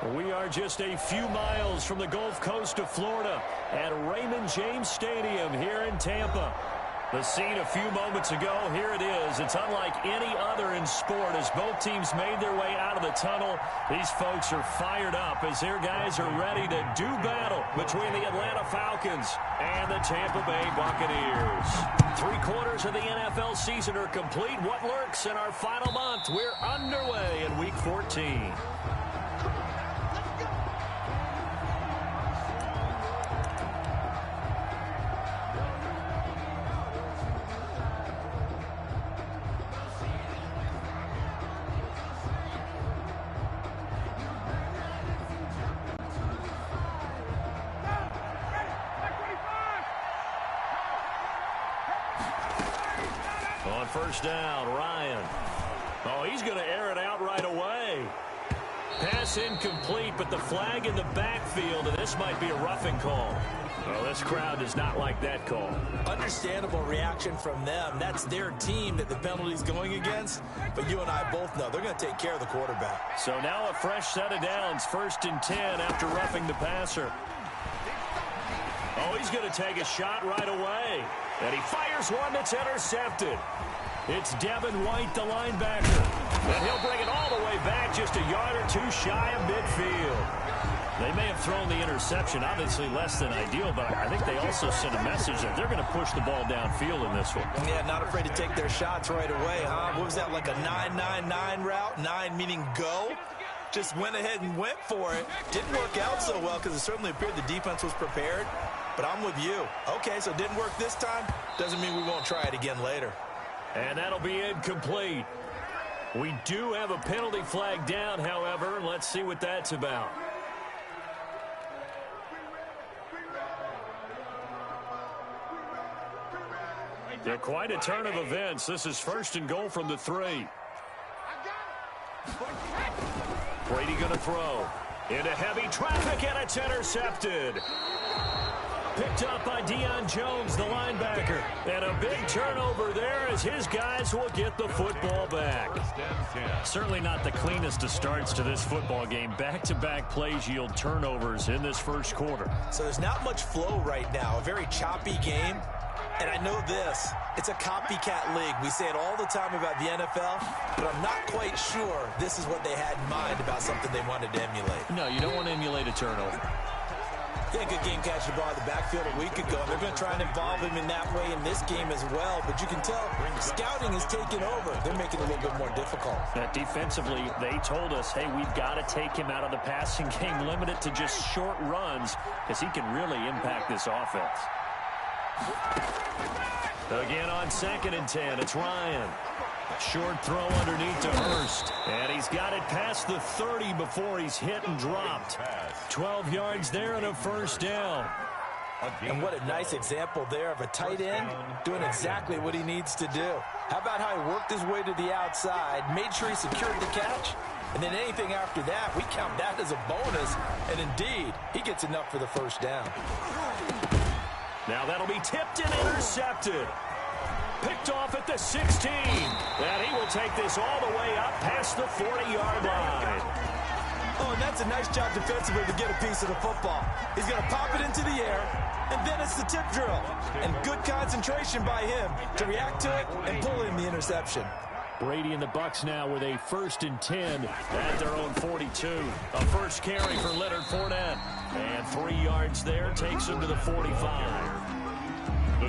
We are just a few miles from the Gulf Coast of Florida at Raymond James Stadium here in Tampa. The scene a few moments ago, here it is. It's unlike any other in sport as both teams made their way out of the tunnel. These folks are fired up as their guys are ready to do battle between the Atlanta Falcons and the Tampa Bay Buccaneers. 3/4 of the NFL season are complete. What lurks in our final month? We're underway in Week 14. On first down, Ryan. Oh, he's going to air it out right away. Pass incomplete, but the flag in the backfield, and this might be a roughing call. Well, this crowd does not like that call. Understandable reaction from them. That's their team that the penalty's going against. But you and I both know they're going to take care of the quarterback. So now a fresh set of downs, 1st and 10 after roughing the passer. Oh, he's going to take a shot right away. And he fires one that's intercepted. It's Devin White, the linebacker. And he'll bring it all the way back just a yard or two shy of midfield. They may have thrown the interception, obviously less than ideal, but I think they also sent a message that they're going to push the ball downfield in this one. Yeah, not afraid to take their shots right away, huh? What was that, like a 9-9-9 route? 9 meaning go? Just went ahead and went for it. Didn't work out so well because it certainly appeared the defense was prepared. But I'm with you. Okay, so it didn't work this time. Doesn't mean we won't try it again later. And that'll be incomplete. We do have a penalty flag down, however. Let's see what that's about. Yeah, quite a turn of events. This is 1st and goal from the 3. Brady going to throw. Into heavy traffic, and it's intercepted. Picked up by Deion Jones, the linebacker. And a big turnover there as his guys will get the football back. Certainly not the cleanest of starts to this football game. Back-to-back plays yield turnovers in this first quarter. So there's not much flow right now. A very choppy game. And I know this. It's a copycat league. We say it all the time about the NFL, but I'm not quite sure this is what they had in mind about something they wanted to emulate. No, you don't want to emulate a turnover. Yeah, good game catching the ball in the backfield a week ago. They're going to try and involve him in that way in this game as well. But you can tell scouting is taking over. They're making it a little bit more difficult. Defensively, they told us, hey, we've got to take him out of the passing game, limit it to just short runs because he can really impact this offense. Again on 2nd and 10, it's Ryan. Short throw underneath to Hurst. And he's got it past the 30 before he's hit and dropped. 12 yards there and a first down. And what a nice example there of a tight end doing exactly what he needs to do. How about how he worked his way to the outside, made sure he secured the catch, and then anything after that, we count that as a bonus. And indeed, he gets enough for the first down. Now that'll be tipped and intercepted. Picked off at the 16. And he will take this all the way up past the 40-yard line. Oh, and that's a nice job defensively to get a piece of the football. He's going to pop it into the air, and then it's the tip drill. And good concentration by him to react to it and pull in the interception. Brady and the Bucs now with a 1st and 10 at their own 42. A first carry for Leonard Fournette. And 3 yards there takes him to the 45.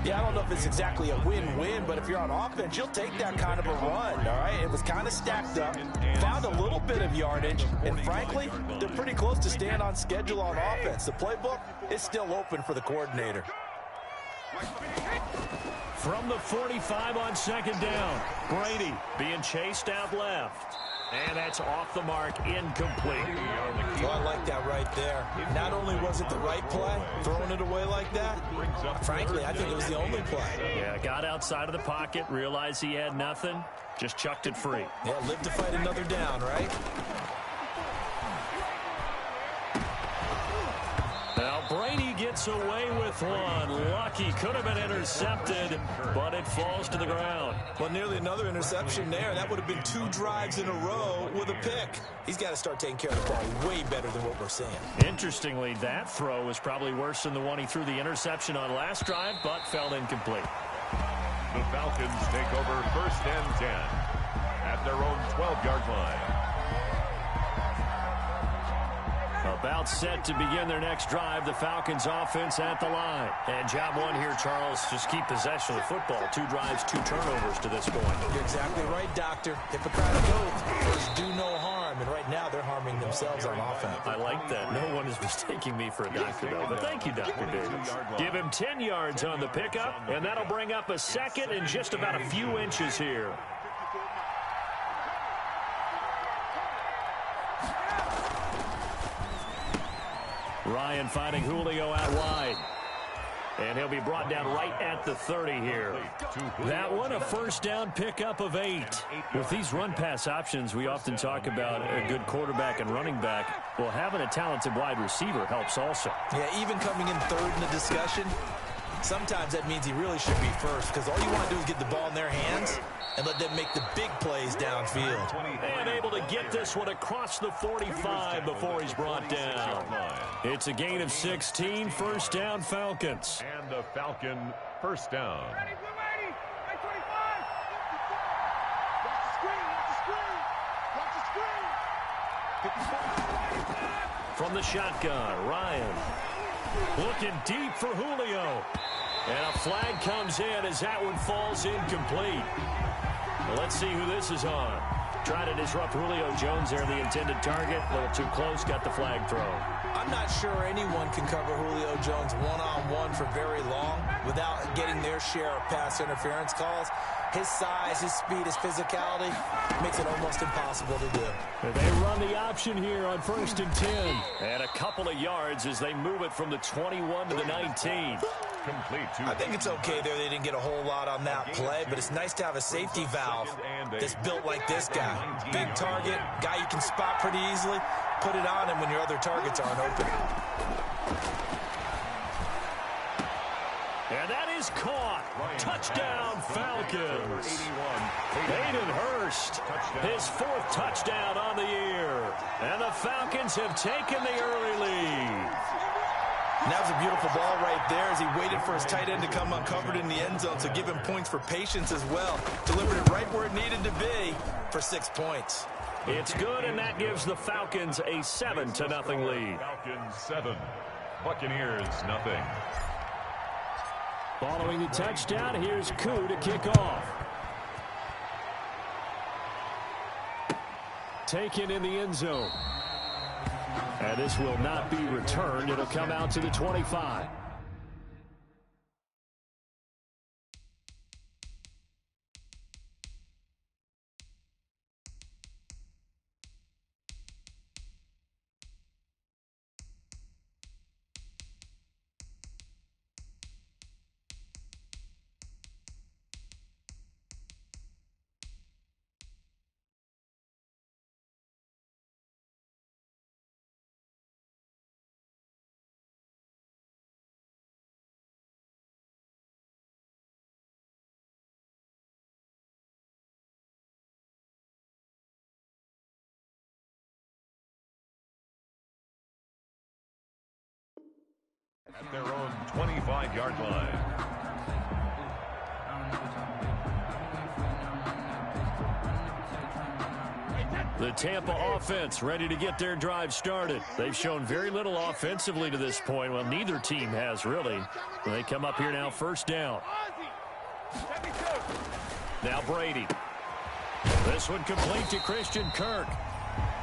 Yeah, I don't know if it's exactly a win-win, but if you're on offense, you'll take that kind of a run, all right? It was kind of stacked up, found a little bit of yardage, and frankly, they're pretty close to staying on schedule on offense. The playbook is still open for the coordinator. From the 45 on 2nd down, Brady being chased out left. And that's off the mark, incomplete. Well, I like that right there. Not only was it the right play, throwing it away like that, frankly, I think it was the only play. Yeah, got outside of the pocket, realized he had nothing, just chucked it free. Yeah, live to fight another down, right? Now Brady gets gets away with one. Lucky, could have been intercepted, but it falls to the ground. Well, nearly another interception there. That would have been 2 drives in a row with a pick. He's got to start taking care of the ball way better than what we're seeing. Interestingly, that throw was probably worse than the one he threw the interception on last drive, but fell incomplete. The Falcons take over 1st and 10 at their own 12-yard line. About set to begin their next drive, the Falcons offense at the line. And job one here, Charles, just keep possession of the football. 2 drives, 2 turnovers to this point. You're exactly right, Doctor. Hippocratic oath. First, do no harm. And right now, they're harming themselves on offense. I like that. No one is mistaking me for a doctor, though. But thank you, Dr. Davis. Give him 10 yards on the pickup, and that'll bring up a second and just about a few inches here. Ryan finding Julio out wide. And he'll be brought down right at the 30 here. That one, a first down pickup of 8. With these run-pass options, we often talk about a good quarterback and running back. Well, having a talented wide receiver helps also. Yeah, even coming in third in the discussion, sometimes that means he really should be first, because all you want to do is get the ball in their hands and let them make the big plays downfield. And able to get this one across the 45 before he's brought down. It's a gain of 16, first down Falcons. And the Falcon first down. From the shotgun, Ryan looking deep for Julio. And a flag comes in as that one falls incomplete. Well, let's see who this is on. Trying to disrupt Julio Jones there, the intended target. A little too close, got the flag thrown. I'm not sure anyone can cover Julio Jones one-on-one for very long without getting their share of pass interference calls. His size, his speed, his physicality makes it almost impossible to do. They run the option here on 1st and 10. And a couple of yards as they move it from the 21 to the 19. Complete. I think it's okay there. They didn't get a whole lot on that play, but it's nice to have a safety valve that's built like this guy. Big target, guy you can spot pretty easily. Put it on him when your other targets aren't open. And that is caught. Touchdown, Falcons. Hayden Hurst, his 4th touchdown on the year. And the Falcons have taken the early lead. And that was a beautiful ball right there as he waited for his tight end to come uncovered in the end zone, so give him points for patience as well. Delivered it right where it needed to be for 6 points. It's good, and that gives the Falcons a 7-0 lead. Falcons 7, Buccaneers nothing. Following the touchdown, here's Koo to kick off. Taken in the end zone. And this will not be returned. It'll come out to the 25. At their own 25-yard line. The Tampa offense ready to get their drive started. They've shown very little offensively to this point. Well, neither team has really. They come up here now, first down. Now Brady. This one complete to Christian Kirk.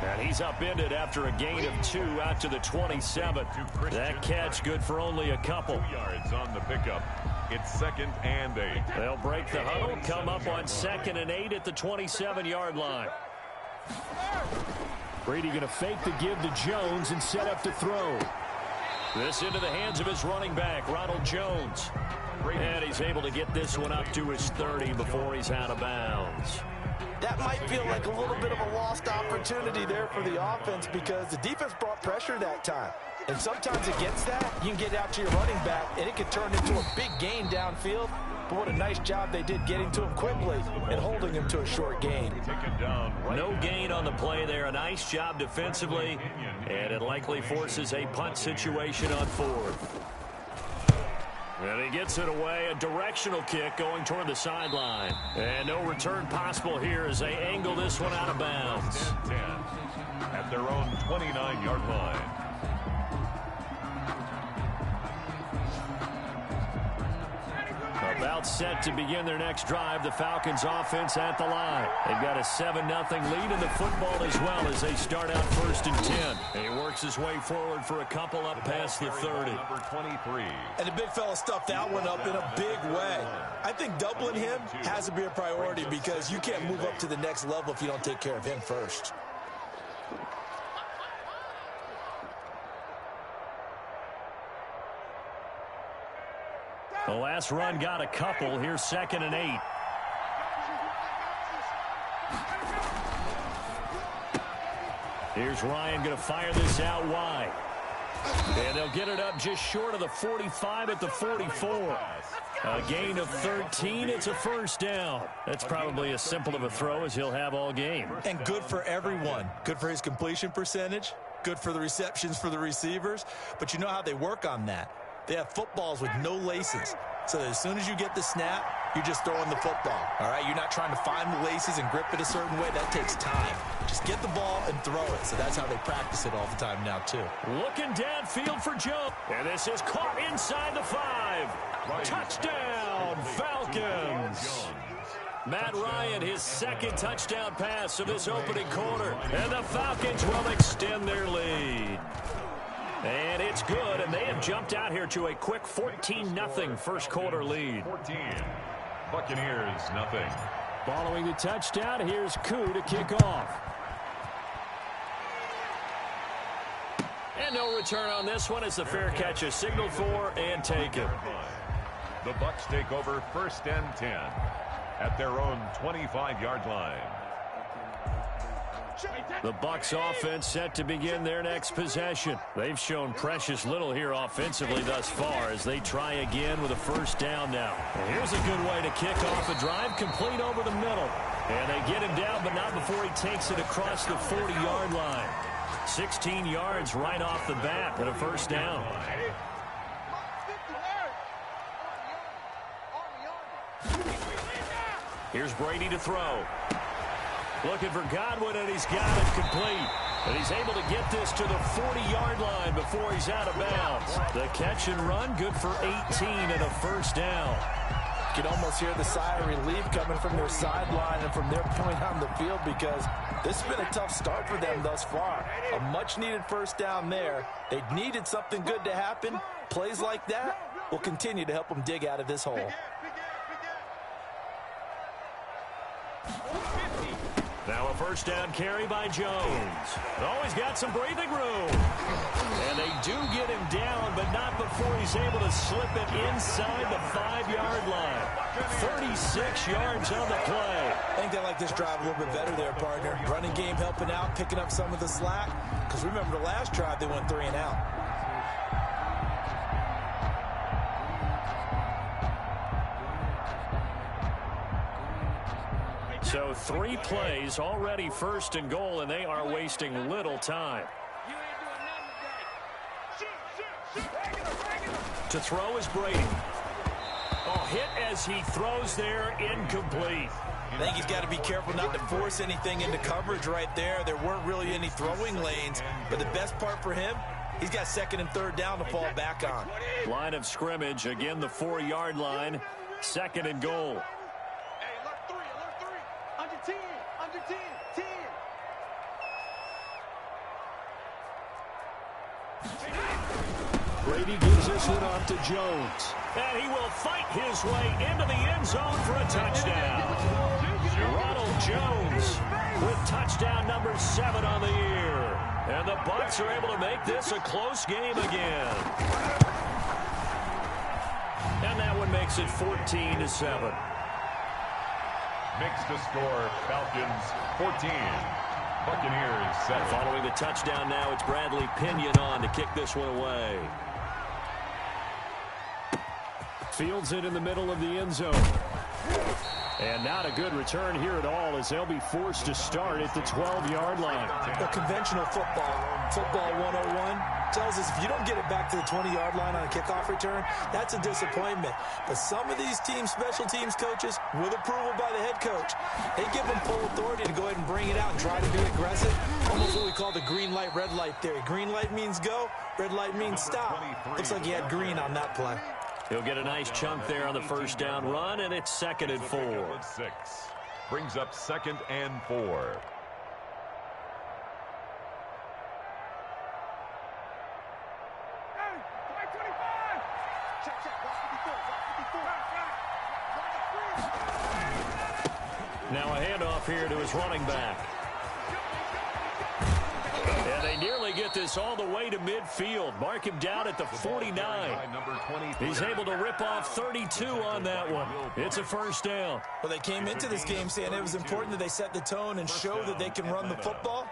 And he's upended after a gain of 2 out to the 27. That catch good for only a couple. 2 yards on the pickup. It's 2nd and 8. They'll break the huddle, come up on 2nd and 8 at the 27-yard line. Brady going to fake the give to Jones and set up to throw. This into the hands of his running back, Ronald Jones. And he's able to get this one up to his 30 before he's out of bounds. That might feel like a little bit of a lost opportunity there for the offense because the defense brought pressure that time. And sometimes against that, you can get out to your running back, and it can turn into a big gain downfield. But what a nice job they did getting to him quickly and holding him to a short gain. No gain on the play there. A nice job defensively, and it likely forces a punt situation on fourth. And he gets it away. A directional kick going toward the sideline. And no return possible here as they angle this one out of bounds. 10 at their own 29-yard line. About set to begin their next drive. The Falcons offense at the line. They've got a 7-0 lead in the football as well as they start out 1st and 10. And he works his way forward for a couple up past the 30. Number 23. And the big fella stuffed that one up in a big way. I think doubling him has to be a priority because you can't move up to the next level if you don't take care of him first. The last run got a couple. Here's 2nd and 8. Here's Ryan going to fire this out wide. And they'll get it up just short of the 45 at the 44. A gain of 13. It's a 1st down. That's probably as simple of a throw as he'll have all game. And good for everyone. Good for his completion percentage. Good for the receptions for the receivers. But you know how they work on that. They have footballs with no laces. So that as soon as you get the snap, you're just throwing the football. All right, you're not trying to find the laces and grip it a certain way. That takes time. Just get the ball and throw it. So that's how they practice it all the time now, too. Looking downfield for Joe. And this is caught inside the 5. Touchdown, Falcons. Matt Ryan, his 2nd touchdown pass of this opening quarter. And the Falcons will extend their lead. And it's good, and they have jumped out here to a quick 14-0 first quarter lead. 14. Buccaneers, nothing. Following the touchdown, here's Koo to kick off. And no return on this one as the fair catch is signaled for and taken. The Bucs take over 1st and 10 at their own 25-yard line. The Bucs offense set to begin their next possession. They've shown precious little here offensively thus far as they try again with a 1st down now. And here's a good way to kick off a drive, complete over the middle. And they get him down, but not before he takes it across the 40-yard line. 16 yards right off the bat and a 1st down. Here's Brady to throw. Looking for Godwin, and he's got it complete. And he's able to get this to the 40-yard line before he's out of bounds. The catch and run, good for 18 and a 1st down. You can almost hear the sigh of relief coming from their sideline and from their point on the field because this has been a tough start for them thus far. A much-needed 1st down there. They needed something good to happen. Plays like that will continue to help them dig out of this hole. Now a 1st down carry by Jones. Always got some breathing room. And they do get him down, but not before he's able to slip it inside the 5-yard line. 36 yards on the play. I think they like this drive a little bit better there, partner. Running game helping out, picking up some of the slack. Because remember the last drive, they went 3 and out. So 3 plays, already 1st and goal, and they are wasting little time. To throw is Brady. Oh, hit as he throws there, incomplete. I think he's got to be careful not to force anything into coverage right there. There weren't really any throwing lanes, but the best part for him, he's got 2nd and 3rd down to fall back on. Line of scrimmage, again the 4-yard line, 2nd and goal. Brady gives this one off to Jones. And he will fight his way into the end zone for a touchdown. Ronald Jones with touchdown number 7 on the year. And the Bucs are able to make this a close game again. And that one makes it 14-7. Makes the score Falcons 14. Buccaneers 7. Following the touchdown now, it's Bradley Pinion on to kick this one away. Fields it in the middle of the end zone. And not a good return here at all, as they'll be forced to start at the 12-yard line. The conventional football 101, tells us if you don't get it back to the 20-yard line on a kickoff return, that's a disappointment. But some of these special teams coaches, with approval by the head coach, they give them full authority to go ahead and bring it out and try to be aggressive. Almost what we call the green light, red light theory. Green light means go, red light means stop. Looks like he had green on that play. He'll get a nice chunk there on the first down run, and it's 2nd and 4. 6. Brings up 2nd and 4. Now a handoff here to his running back. And they nearly get this all the way to midfield. Mark him down at the 49. He's able to rip off 32 on that one. It's a first down. Well, they came into this game saying it was important that they set the tone and show that they can run the football.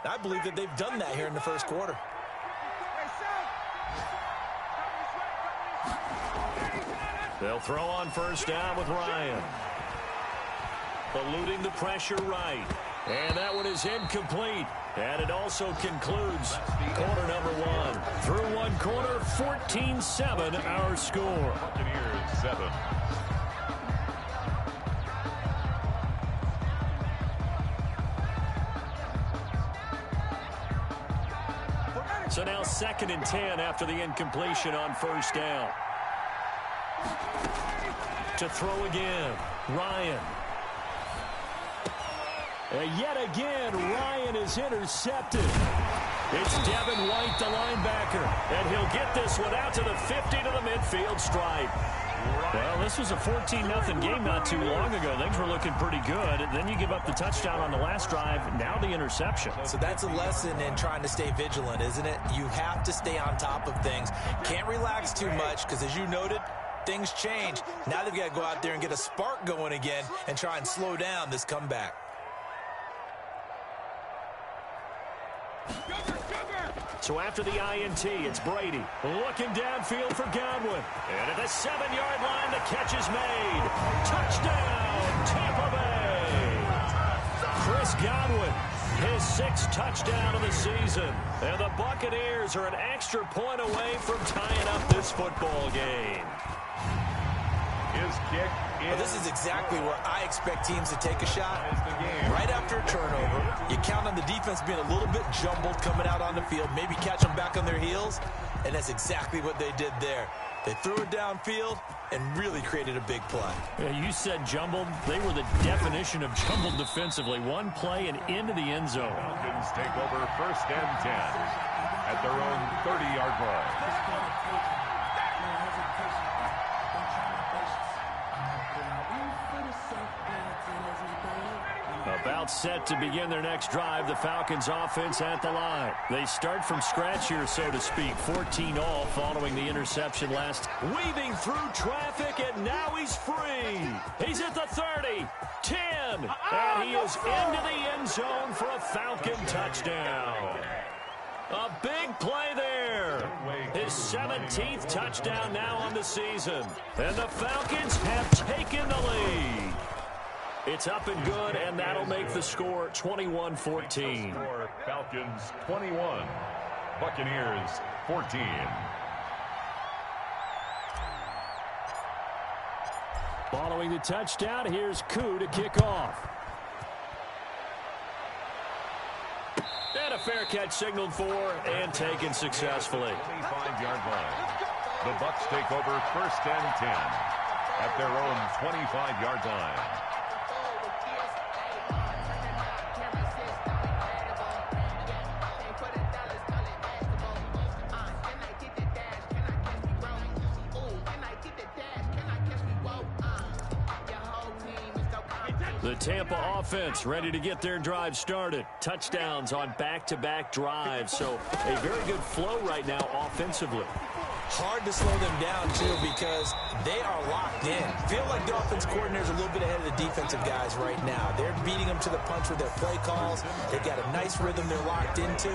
I believe that they've done that here in the first quarter. They'll throw on first down with Ryan. Eluding the pressure right. And that one is incomplete. And it also concludes quarter number 1. Through one quarter, 14-7 our score. Buccaneers 7. So now 2nd and 10 after the incompletion on first down. To throw again, Ryan. And yet again, Ryan is intercepted. It's Devin White, the linebacker. And he'll get this one out to the 50 to the midfield stripe. Well, this was a 14-0 game not too long ago. Things were looking pretty good. And then you give up the touchdown on the last drive. Now the interception. So that's a lesson in trying to stay vigilant, isn't it? You have to stay on top of things. Can't relax too much because, as you noted, things change. Now they've got to go out there and get a spark going again and try and slow down this comeback. So after the INT, it's Brady looking downfield for Godwin. And at the 7-yard line, the catch is made. Touchdown, Tampa Bay. Chris Godwin, his 6th touchdown of the season. And the Buccaneers are an extra point away from tying up this football game. His kick is... Well, this is exactly where I expect teams to take a shot. Right after a turnover, you count on the defense being a little bit jumbled coming out on the field, maybe catch them back on their heels, and that's exactly what they did there. They threw it downfield and really created a big play. Yeah, you said jumbled. They were the definition of jumbled defensively. One play and into the end zone. Falcons take over 1st and 10 at their own 30-yard line. About set to begin their next drive, the Falcons offense at the line. They start from scratch here, so to speak. 14-all following the interception last. Weaving through traffic, and now he's free. He's at the 30, 10, and he is into the end zone for a Falcon touchdown. A big play there. His 17th touchdown now on the season. And the Falcons have taken the lead. It's up and good, and that'll make the score 21-14. Falcons 21, Buccaneers 14. Following the touchdown, here's Koo to kick off. And a fair catch signaled for and taken successfully. 25-yard line. The Bucs take over 1st and 10 at their own 25-yard line. The Tampa offense ready to get their drive started. Touchdowns on back-to-back drives, so a very good flow right now offensively. Hard to slow them down, too, because they are locked in. Feel like the offense coordinator is a little bit ahead of the defensive guys right now. They're beating them to the punch with their play calls. They've got a nice rhythm they're locked into.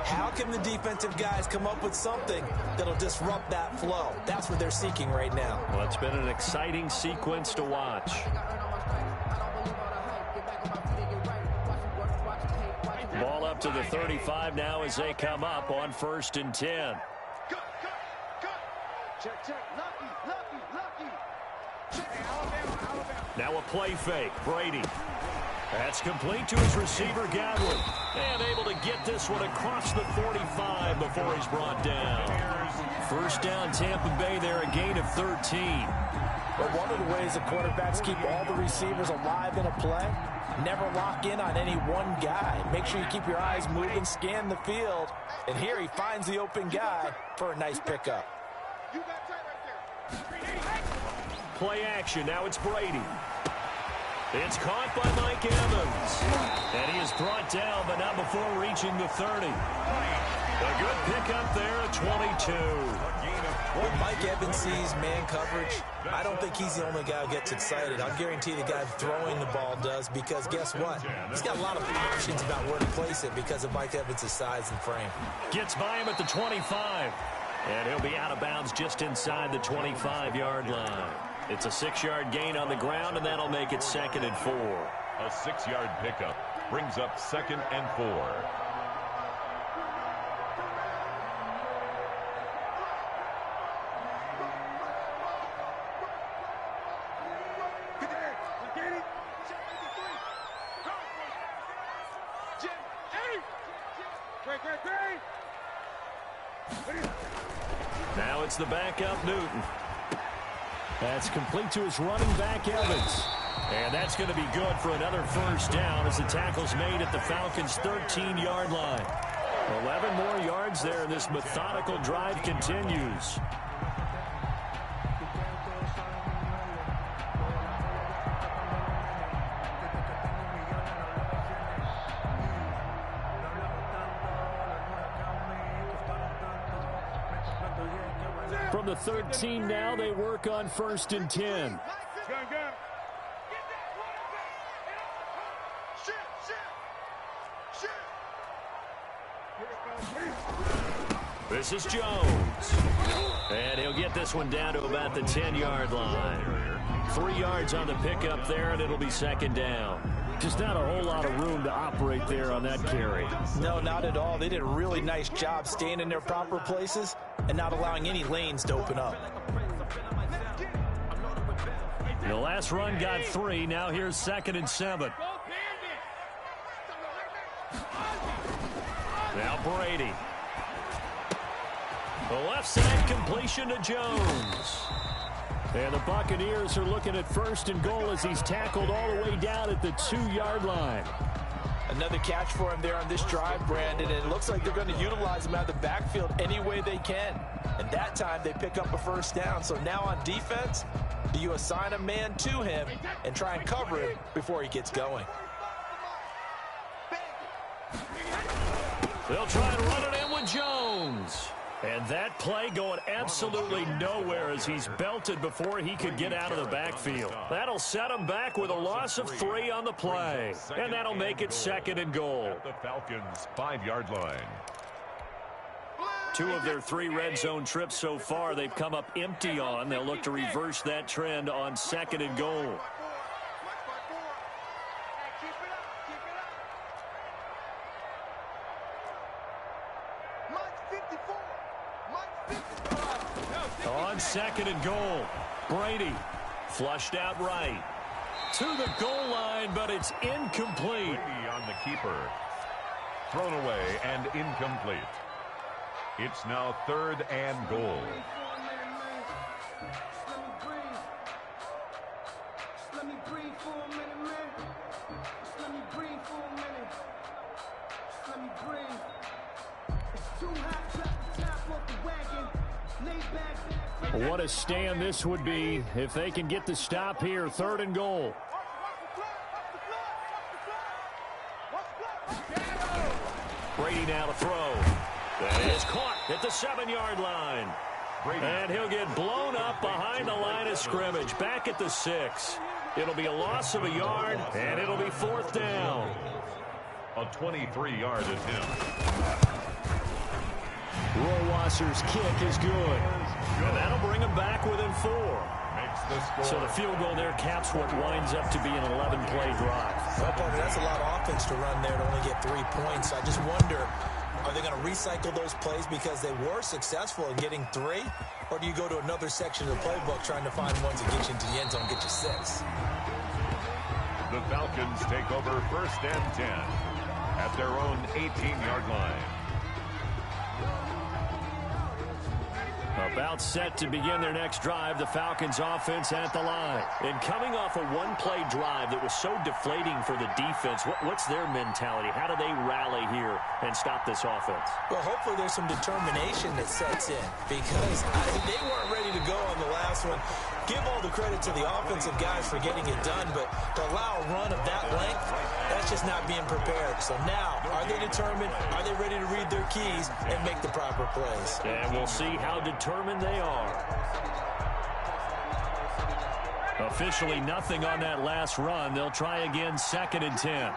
How can the defensive guys come up with something that'll disrupt that flow? That's what they're seeking right now. Well, it's been an exciting sequence to watch. Ball up to the 35 now as they come up on 1st and 10. Now a play fake. Brady. That's complete to his receiver, Godwin. And able to get this one across the 45 before he's brought down. 1st down, Tampa Bay there, a gain of 13. But one of the ways the quarterbacks keep all the receivers alive in a play, never lock in on any one guy. Make sure you keep your eyes moving, scan the field. And here he finds the open guy for a nice pickup. Play action. Now it's Brady. It's caught by Mike Evans. And he is brought down, but not before reaching the 30. A good pickup there at 22. When Mike Evans sees man coverage, I don't think he's the only guy who gets excited. I'll guarantee the guy throwing the ball does, because guess what? He's got a lot of options about where to place it because of Mike Evans' size and frame. Gets by him at the 25. And he'll be out of bounds just inside the 25-yard line. It's a 6-yard gain on the ground, and that'll make it 2nd and 4. A 6-yard pickup brings up 2nd and 4. Now it's the backup, Newton. That's complete to his running back, Evans. And that's going to be good for another 1st down as the tackle's made at the Falcons' 13-yard line. 11 more yards there, and this methodical drive continues. From the 13 now, they work on 1st and 10. This is Jones. And he'll get this one down to about the 10-yard line. 3 yards on the pickup there, and it'll be 2nd down. Just not a whole lot of room to operate there on that carry. No, not at all. They did a really nice job staying in their proper places and not allowing any lanes to open up. The last run got 3. Now here's 2nd and 7. Now Brady. The left side completion to Jones. And the Buccaneers are looking at 1st and goal as he's tackled all the way down at the 2-yard line. Another catch for him there on this drive, Brandon, and it looks like they're going to utilize him out of the backfield any way they can. And that time they pick up a 1st down. So now on defense, do you assign a man to him and try and cover him before he gets going? They'll try and run it in with Jones. And that play going absolutely nowhere as he's belted before he could get out of the backfield. That'll set him back with a loss of 3 on the play. And that'll make it 2nd and goal. At the Falcons' 5-yard line. 2 of their 3 red zone trips so far they've come up empty on. They'll look to reverse that trend on 2nd and goal. On 2nd and goal, Brady flushed out right to the goal line, but it's incomplete. Brady on the keeper. Thrown away and incomplete. It's now 3rd and goal. What a stand this would be if they can get the stop here. 3rd and goal. Brady now to throw. That is caught at the 7-yard line. And he'll get blown up behind the line of scrimmage, back at the 6. It'll be a loss of a yard, and it'll be 4th down. A 23-yard attempt. Rohrwasser's kick is good. And that'll bring him back within 4. Makes the score. So the field goal there caps what winds up to be an 11-play drive. Well, partner, that's a lot of offense to run there to only get 3 points. I just wonder, are they going to recycle those plays because they were successful in getting 3? Or do you go to another section of the playbook trying to find ones that get you into the end zone, get you 6? The Falcons take over 1st and 10 at their own 18-yard line. About set to begin their next drive, the Falcons offense at the line. And coming off a one-play drive that was so deflating for the defense, what's their mentality? How do they rally here and stop this offense? Well, hopefully there's some determination that sets in because they weren't ready to go on the last one. Give all the credit to the offensive guys for getting it done, but to allow a run of that length, that's just not being prepared. So now, are they determined? Are they ready to read their keys and make the proper plays? And we'll see how determined they are. Officially nothing on that last run. They'll try again 2nd and 10.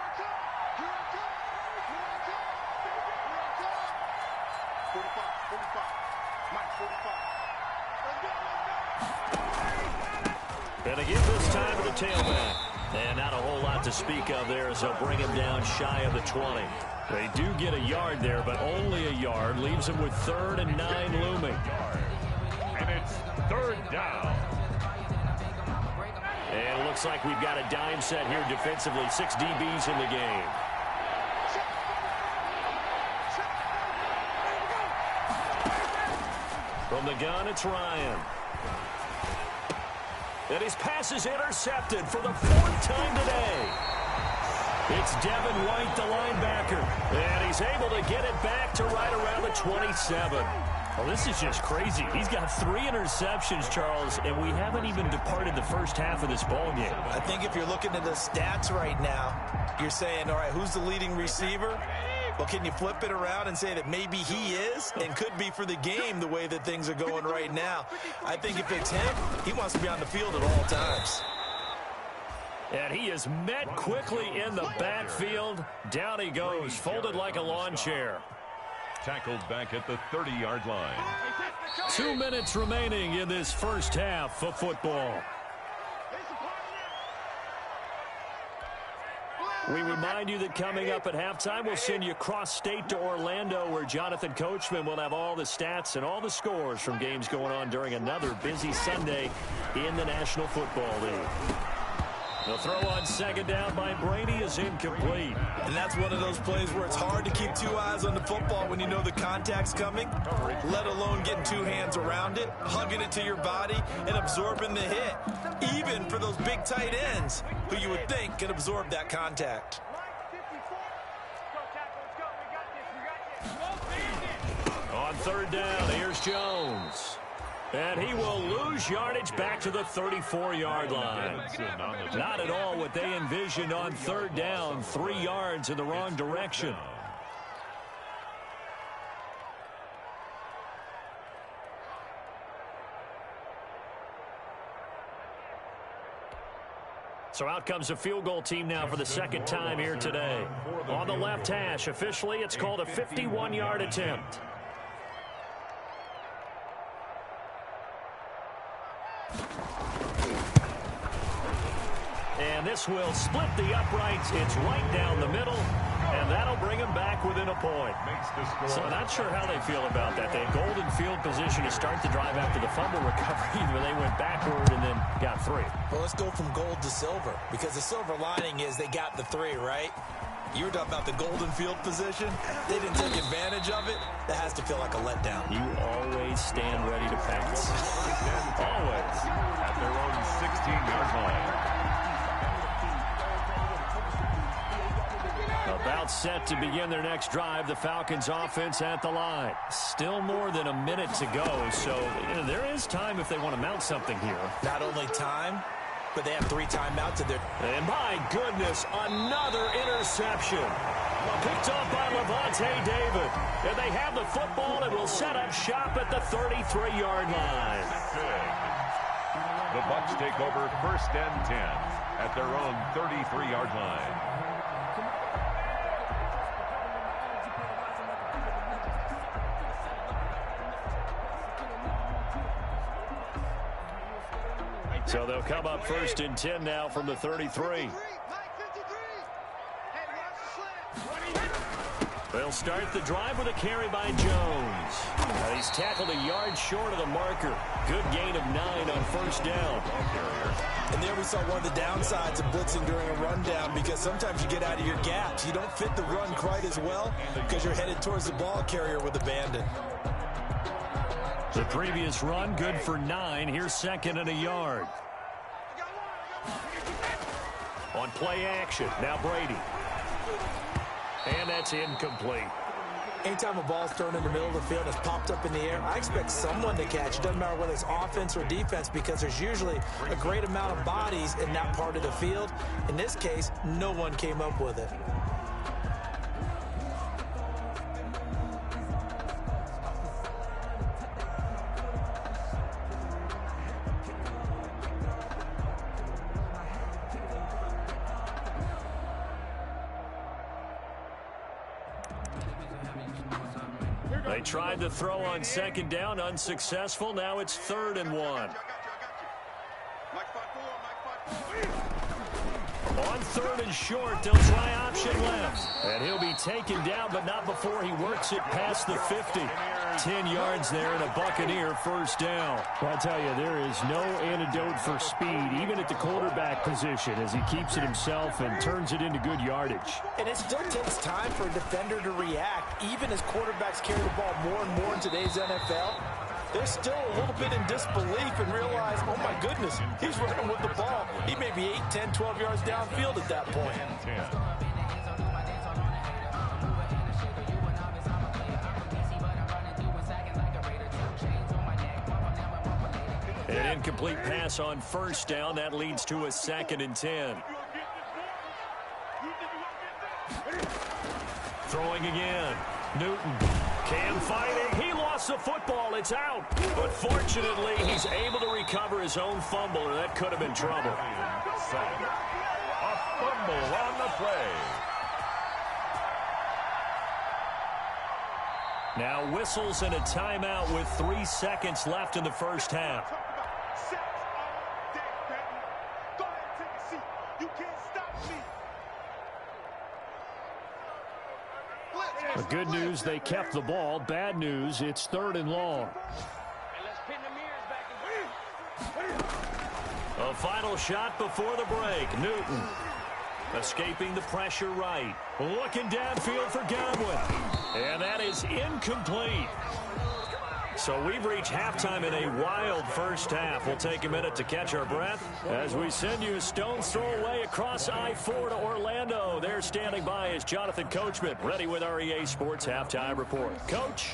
And again this time to the tailback. And not a whole lot to speak of there as they'll bring him down shy of the 20. They do get a yard there, but only a yard. Leaves him with 3rd and 9 looming. And it's 3rd down. And it looks like we've got a dime set here defensively. 6 DBs in the game. From the gun, it's Ryan. And his pass is intercepted for the 4th time today. It's Devin White, the linebacker. And he's able to get it back to right around the 27. Well, this is just crazy. He's got 3 interceptions, Charles, and we haven't even departed the first half of this ball game. I think if you're looking at the stats right now, you're saying, all right, who's the leading receiver? Well, can you flip it around and say that maybe he is and could be for the game the way that things are going right now? I think if it's him, he wants to be on the field at all times. And he is met quickly in the backfield. Down he goes, folded like a lawn chair. Tackled back at the 30-yard line. 2 minutes remaining in this first half of football. We remind you that coming up at halftime, we'll send you cross-state to Orlando, where Jonathan Coachman will have all the stats and all the scores from games going on during another busy Sunday in the National Football League. The throw on 2nd down by Brady is incomplete. And that's one of those plays where it's hard to keep 2 eyes on the football when you know the contact's coming, let alone getting 2 hands around it, hugging it to your body, and absorbing the hit, even for those big tight ends who you would think can absorb that contact. On 3rd down, here's Jones. And he will lose yardage back to the 34-yard line. Not at all what they envisioned on 3rd down. 3 yards in the wrong direction. So out comes a field goal team now for the 2nd time here today. On the left hash, officially, it's called a 51-yard attempt. And this will split the uprights. It's right down the middle, and that'll bring them back within a point. So I'm not sure how they feel about that. They had golden field position to start the drive after the fumble recovery, but they went backward and then got 3. Well, let's go from gold to silver, because the silver lining is they got the 3, right? You were talking about the golden field position. They didn't take advantage of it. That has to feel like a letdown. You always stand ready to pass. Always. At their own 16-yard line. About set to begin their next drive, the Falcons offense at the line. Still more than a minute to go, so there is time if they want to mount something here. Not only time, but they have 3 timeouts at their... And my goodness, another interception. Picked off by Levante David. And they have the football and will set up shop at the 33-yard line. The Bucs take over 1st and 10 at their own 33-yard line. So they'll come up 1st and 10 now from the 33. They'll start the drive with a carry by Jones. He's tackled a yard short of the marker. Good gain of 9 on 1st down. And there we saw one of the downsides of blitzing during a rundown, because sometimes you get out of your gaps. You don't fit the run quite as well because you're headed towards the ball carrier with abandon. The previous run good for 9. Here's 2nd and a yard. On play action, now Brady. And that's incomplete. Anytime a ball's thrown in the middle of the field and it's popped up in the air, I expect someone to catch. It doesn't matter whether it's offense or defense, because there's usually a great amount of bodies in that part of the field. In this case, no one came up with it. They tried to throw on 2nd down, unsuccessful. Now it's 3rd and 1. On 3rd and short, they'll try option left. And he'll be taken down, but not before he works it past the 50. 10 yards there and a Buccaneer 1st down. Well, I tell you, there is no antidote for speed, even at the quarterback position, as he keeps it himself and turns it into good yardage. And it still takes time for a defender to react, even as quarterbacks carry the ball more and more in today's NFL. They're still a little bit in disbelief and realize, oh my goodness, he's running with the ball. He may be 8, 10, 12 yards downfield at that point. An incomplete pass on 1st down. That leads to a 2nd and 10. Throwing again. Newton. Cam fighting. He lost the football. It's out. But fortunately, he's able to recover his own fumble, or that could have been trouble. A fumble on the play. Now whistles and a timeout with 3 seconds left in the 1st half. The good news, they kept the ball. Bad news, it's 3rd and long. A final shot before the break. Newton escaping the pressure right. Looking downfield for Godwin. And that is incomplete. So we've reached halftime in a wild 1st half. We'll take a minute to catch our breath as we send you a stone's throw away across I-4 to Orlando. There standing by is Jonathan Coachman, ready with our EA Sports Halftime Report. Coach.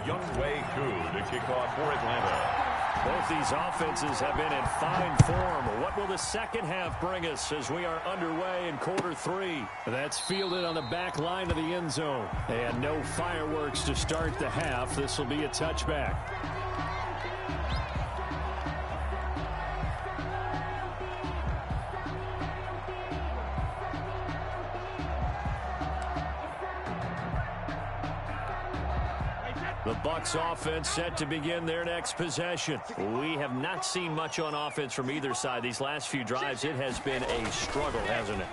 Younghoe Koo to kick off for Atlanta. Both these offenses have been in fine form. What will the 2nd half bring us as we are underway in quarter 3? That's fielded on the back line of the end zone. And no fireworks to start the half. This will be a touchback. The Bucs offense set to begin their next possession. We have not seen much on offense from either side. These last few drives, it has been a struggle, hasn't it?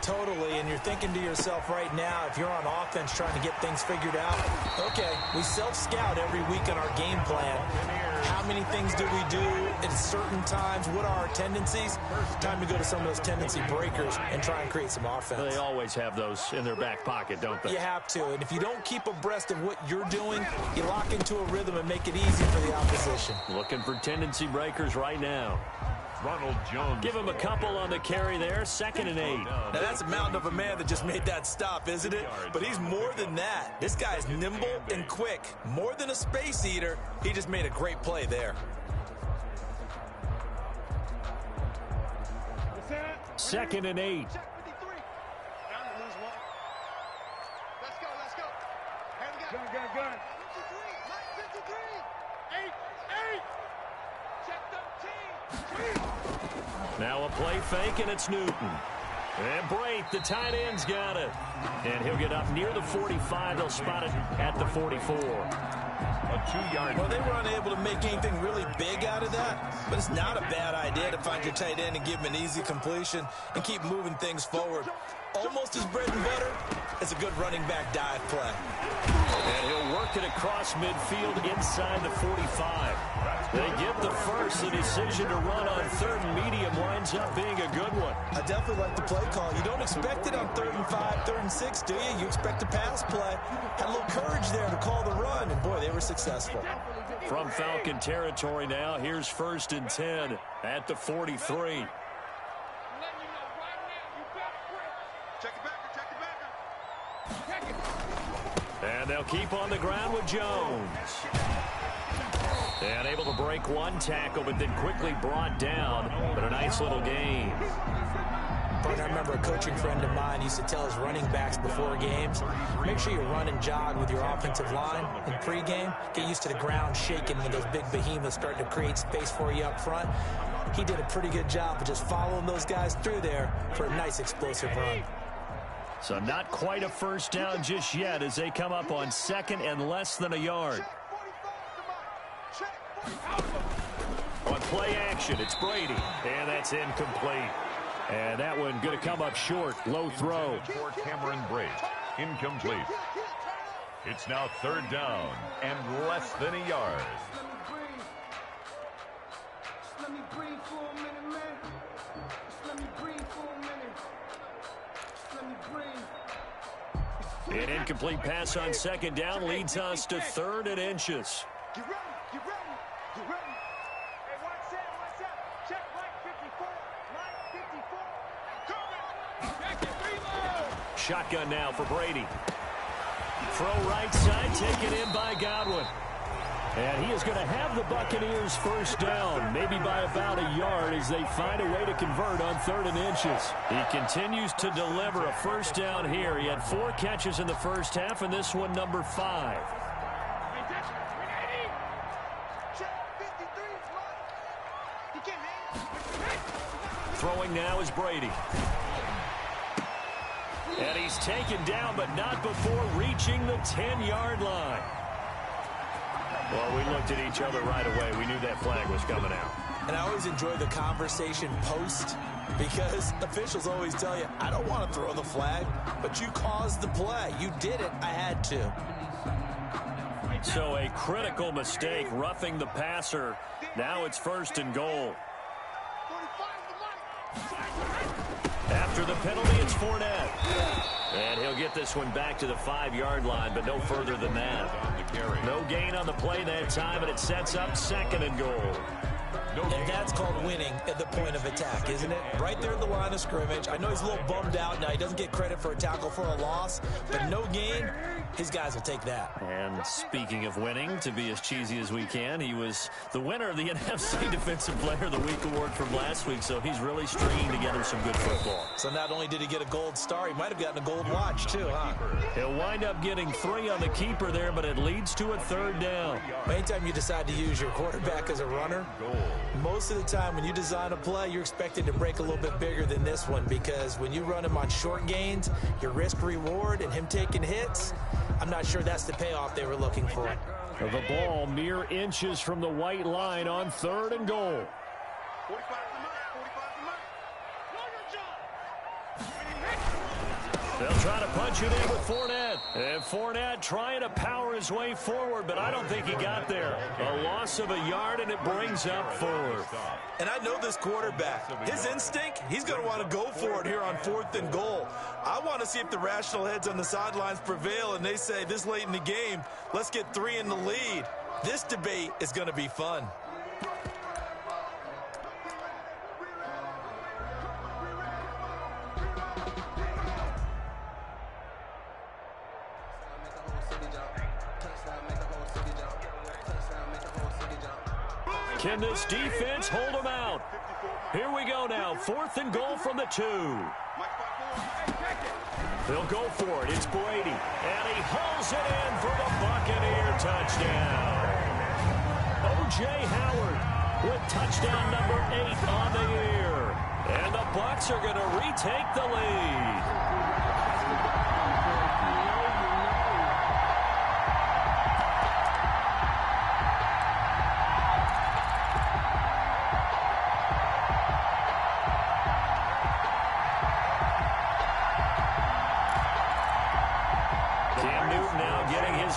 Totally, and you're thinking to yourself right now, if you're on offense trying to get things figured out, okay, we self-scout every week on our game plan. How many things do we do at certain times? What are our tendencies? Time to go to some of those tendency breakers and try and create some offense. They always have those in their back pocket, don't they? You have to, and if you don't keep abreast of what you're doing, you lock into a rhythm and make it easy for the opposition. Looking for tendency breakers right now. Ronald Jones. Give him a couple on the carry there. 2nd and 8. Now that's a mountain of a man that just made that stop, isn't it? But he's more than that. This guy's nimble and quick. More than a space eater. He just made a great play there. 2nd and 8. Now a play fake, and it's Newton. And Brate, the tight end's got it. And he'll get up near the 45. They'll spot it at the 44. A 2-yard. Well, they were unable to make anything really big out of that, but it's not a bad idea to find your tight end and give him an easy completion and keep moving things forward. Almost as bread and butter as a good running back dive play. And he'll work it across midfield inside the 45. They get the first. The decision to run on 3rd and medium winds up being a good one. I definitely like the play call. You don't expect it on 3rd and 5, 3rd and 6, do you? You expect a pass play. Had a little courage there to call the run, and boy, they were successful. From Falcon territory now, here's 1st and 10 at the 43. And they'll keep on the ground with Jones. And able to break one tackle, but then quickly brought down. But a nice little gain. Brian, I remember a coaching friend of mine used to tell his running backs before games, make sure you run and jog with your offensive line in pregame. Get used to the ground shaking when those big behemoths start to create space for you up front. He did a pretty good job of just following those guys through there for a nice explosive run. So not quite a first down just yet as they come up on 2nd and less than a yard. On play action, it's Brady, and that's incomplete. And that one going to come up short, low throw. For Cameron Brate, incomplete. It's now 3rd down and less than a yard. Let me breathe for a minute, man. Let me breathe for a minute. Let me breathe. An incomplete pass on 2nd down leads us to 3rd and inches. Get ready, get ready, get ready. Hey, watch out. Check line 54, line 54. Coming. Check it, reload. Shotgun now for Brady. Throw right side, taken in by Godwin. And he is going to have the Buccaneers first down, maybe by about a yard as they find a way to convert on 3rd and inches. He continues to deliver a first down here. He had 4 catches in the first half, and this one number 5. Throwing now is Brady. And he's taken down, but not before reaching the 10-yard line. Well, we looked at each other right away. We knew that flag was coming out. And I always enjoy the conversation post because officials always tell you, I don't want to throw the flag, but you caused the play. You did it. I had to. So a critical mistake, roughing the passer. Now it's 1st and goal. After the penalty, it's Fournette. And he'll get this one back to the 5-yard line, but no further than that. No gain on the play that time, and it sets up 2nd and goal. And that's called winning at the point of attack, isn't it? Right there at the line of scrimmage. I know he's a little bummed out now. He doesn't get credit for a tackle for a loss, but no gain, his guys will take that. And speaking of winning, to be as cheesy as we can, he was the winner of the NFC Defensive Player of the Week award from last week, so he's really stringing together some good football. So not only did he get a gold star, he might have gotten a gold watch too, huh? He'll wind up getting 3 on the keeper there, but it leads to a 3rd down. Anytime you decide to use your quarterback as a runner, most of the time when you design a play, you're expected to break a little bit bigger than this one because when you run him on short gains, your risk-reward and him taking hits, I'm not sure that's the payoff they were looking for. The ball mere inches from the white line on 3rd and goal. 45 to Mike. They'll try to punch it in with Fournette. And Fournette trying to power his way forward, but I don't think he got there. A loss of a yard, and it brings up 4th. And I know this quarterback. His instinct, he's going to want to go for it here on 4th and goal. I want to see if the rational heads on the sidelines prevail, and they say this late in the game, let's get 3 in the lead. This debate is going to be fun. Can this defense hold them out? Here we go now. 4th and goal from the 2. They'll go for it. It's Brady. And he hauls it in for the Buccaneer touchdown. O.J. Howard with touchdown number 8 on the year. And the Bucs are going to retake the lead.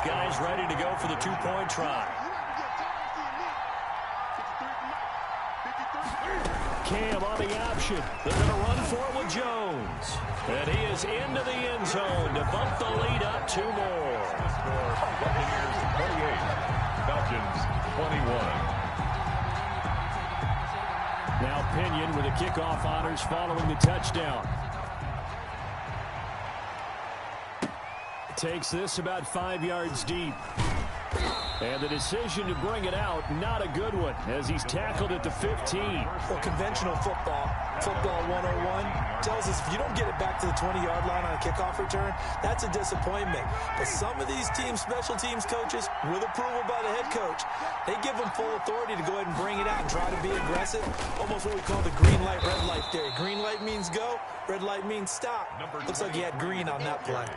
Guys ready to go for the 2-point try. Cam on the option. They're going to run for it with Jones. And he is into the end zone to bump the lead up 2 more. Buccaneers 28, Falcons 21. Now Pinion with the kickoff honors following the touchdown. Takes this about 5 yards deep. And the decision to bring it out, not a good one, as he's tackled at the 15. Well, conventional football 101, tells us if you don't get it back to the 20-yard line on a kickoff return, that's a disappointment. But some of these teams, special teams coaches, with approval by the head coach, they give them full authority to go ahead and bring it out and try to be aggressive. Almost what we call the green light, red light theory. Green light means go, red light means stop. Looks like he had green on that play.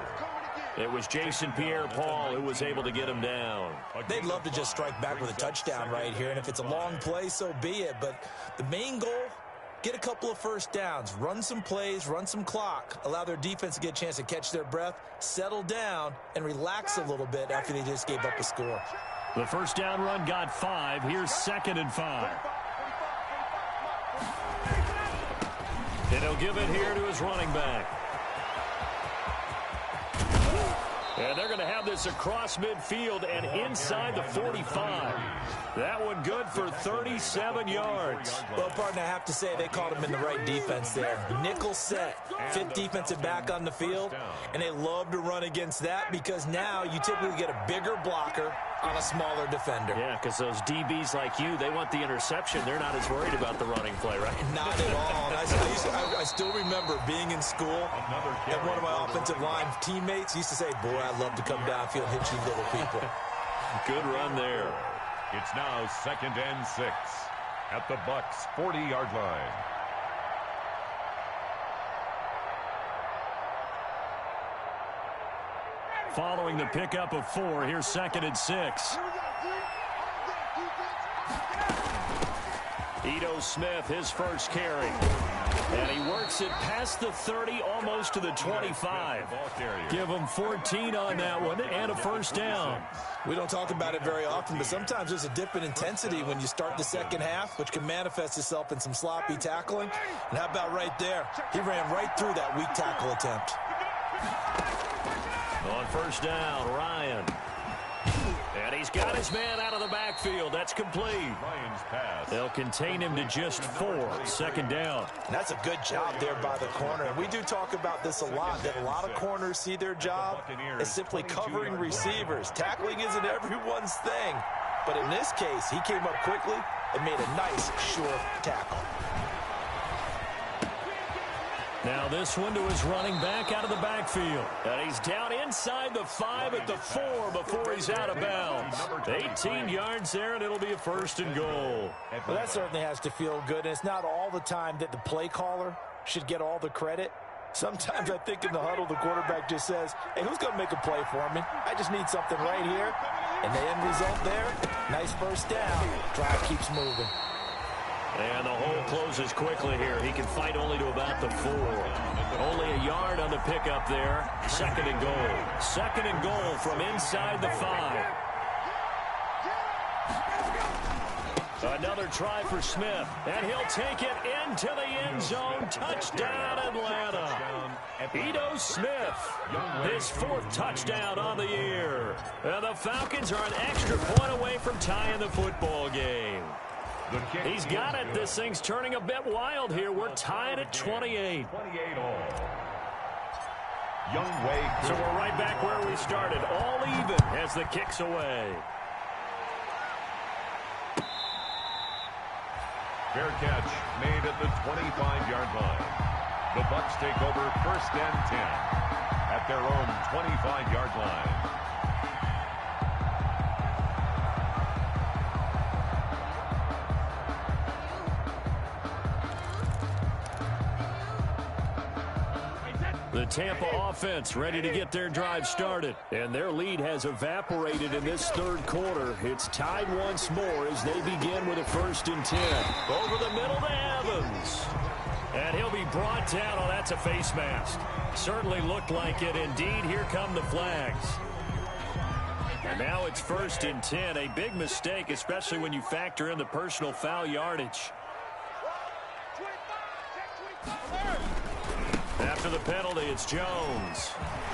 It was Jason Pierre-Paul who was able to get him down. They'd love to just strike back with a touchdown right here, and if it's a long play, so be it. But the main goal, get a couple of first downs, run some plays, run some clock, allow their defense to get a chance to catch their breath, settle down, and relax a little bit after they just gave up a score. The first down run got 5. Here's 2nd and 5. And he'll give it here to his running back. And they're going to have this across midfield and inside the 45. That one good for 37 yards. Well, partner, I have to say they caught him in the right defense there. Nickel set, 5th defensive back on the field, and they love to run against that because now you typically get a bigger blocker on a smaller defender. Yeah, because those DBs like you, they want the interception. They're not as worried about the running play, right? Not at all. And I still remember being in school, and one of my offensive line teammates used to say, boy, I love to come downfield and hit you little people. Good run there. It's now 2nd and 6 at the Bucs 40-yard line. Following the pickup of 4, here's 2nd and 6. Ito Smith, his first carry. And he works it past the 30, almost to the 25. Give him 14 on that one and a first down. We don't talk about it very often, but sometimes there's a dip in intensity when you start the second half, which can manifest itself in some sloppy tackling. And how about right there? He ran right through that weak tackle attempt. On first down, Ryan. And he's got his man out of the backfield. That's complete. Ryan's pass. They'll contain him to just 4. 2nd down. And that's a good job there by the corner. And we do talk about this a lot, that a lot of corners see their job as simply covering receivers. Tackling isn't everyone's thing. But in this case, he came up quickly and made a nice, sure tackle. Now this one to his running back out of the backfield. And he's down inside the 5 at the 4 before he's out of bounds. 18 yards there, and it'll be a 1st and goal. Well, that certainly has to feel good. And it's not all the time that the play caller should get all the credit. Sometimes I think in the huddle, the quarterback just says, hey, who's going to make a play for me? I just need something right here. And the end result there, nice first down. Drive keeps moving. And the hole closes quickly here. He can fight only to about the 4. Only a yard on the pickup there. 2nd and goal. 2nd and goal from inside the 5. Another try for Smith. And he'll take it into the end zone. Touchdown, Atlanta. Ito Smith, his 4th touchdown on the year. And the Falcons are an extra point away from tying the football game. He's got it. This thing's turning a bit wild here. We're tied at 28. 28 all. Young Way. So we're right back where we started. All even as the kick's away. Fair catch made at the 25-yard line. The Bucs take over 1st and 10 at their own 25-yard line. The Tampa offense ready to get their drive started. And their lead has evaporated in this third quarter. It's tied once more as they begin with a 1st and 10. Over the middle to Evans. And he'll be brought down. Oh, that's a face mask. Certainly looked like it. Indeed, here come the flags. And now it's 1st and 10. A big mistake, especially when you factor in the personal foul yardage. After the penalty, it's Jones.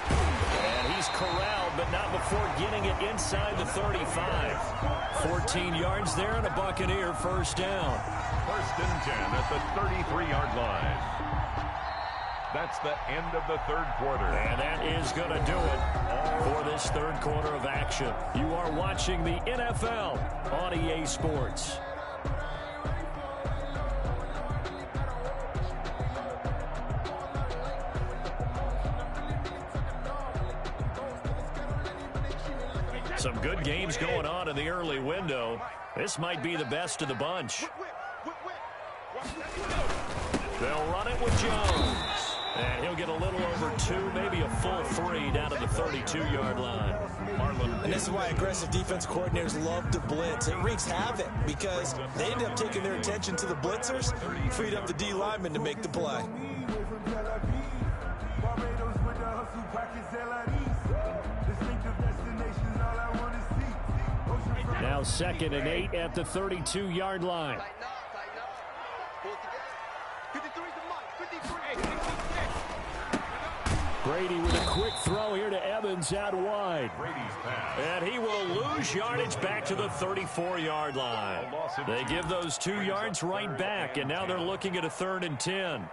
And he's corralled, but not before getting it inside the 35. 14 yards there and a Buccaneer 1st down. 1st and 10 at the 33-yard line. That's the end of the third quarter. And that is going to do it for this third quarter of action. You are watching the NFL on EA Sports. Some good games going on in the early window. This might be the best of the bunch. They'll run it with Jones. And he'll get a little over 2, maybe a full 3 down to the 32-yard line. And this is why aggressive defense coordinators love to blitz. It wreaks havoc because they end up taking their attention to the blitzers, freed up the D lineman to make the play. Now 2nd and 8 at the 32-yard line. Brady with a quick throw here to Evans out wide. And he will lose yardage back to the 34-yard line. They give those 2 yards right back, and now they're looking at a 3rd and 10.